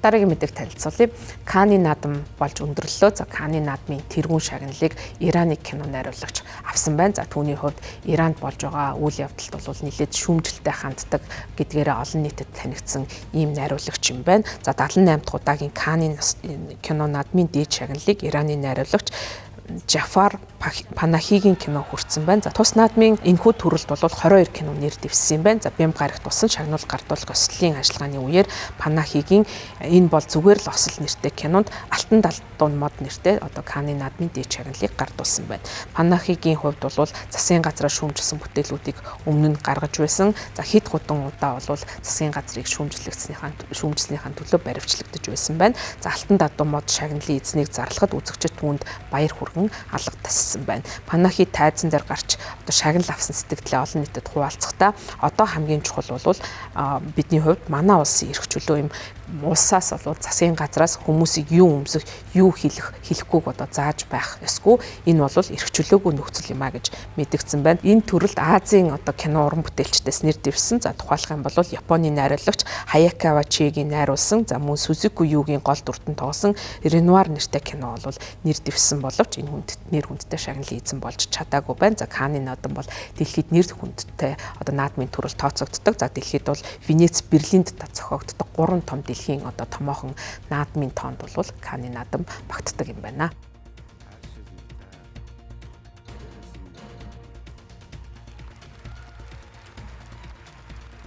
Дараагийн мэдээг танилцуулъя. Канны наадам болж өндөрлөлөө. За Канны наадмын тэргуун шагналыг Ираны кино найруулагч авсан байна. За түүний хувьд Иранд болж байгаа үйл явдалд бол нэлээд шүүмжлэлтэй ханддаг гэдгээрээ олон нийтэд танигдсан ийм найруулагч юм байна. За 78 дахь удаагийн Канны кино наадмын дээд шагналыг Ираны найруулагч Джафар Панахигийн кино хүртсэн байна. За тус наадмын энэхүү төрөлд бол 22 кино нэр дэвссэн юм байна. За бямб гарагт тусан шагнуул гардуулах өслийн ажиллагааны үеэр Панахигийн энэ бол зүгээр л осол нэртэй кинонд Алтан далдуун мод нэртэй одоо Канны наадмын дээд шагналыг гардуулсан байна. Панахигийн хувьд бол засгийн газраа шүүмжилсэн бүтээлүүдийг өмнө нь гаргаж байсан. За хэд хутан удаа бол засгийн газрыг шүүмжлснийхаа төлөө баривчлагдаж байсан байна. За Алтан далдуун мод шагналын эзнийг зарлахад үзэгчид түүнд баяр хүргэн алга тассан байна. Панахи тайзан дээр гарч одоо шагнал авсан сэтгэлээ олон нийтэд хуваалцахдаа одоо хамгийн чухал бол бидний хувьд манай улсын эрх чөлөө юм улсаас бол засгийн газраас хүмүүсийг юу өмсөх, юу хэлэхгүйг одоо зааж байх ёсгүй. Энэ бол эрх чөлөөгүй нөхцөл юм а гэж мэдгдсэн байна. Энэ төрөлд Азийн одоо кино уран бүтээлчдээс нэр дэвсэн. За тухайлах юм бол Японы найруулагч Хаяка Вачигийн найруулсан, за мөн Сүзуки Югийн гол дүртэн тоглосон Ренуар нэртэй кино бол нэр дэвсэн боловч энэ нэр хүндтэй шагналын эзэн болж чадаагүй байна. За Канны наадам бол дэлхийд нэр хүндтэй одоо наадмын төрөл тооцогддог. За дэлхийд бол Венец, Берлинд зохиогддог 3 том дэлхийн одоо томоохон наадмын тоонд бол Канны наадам багтдаг юм байна.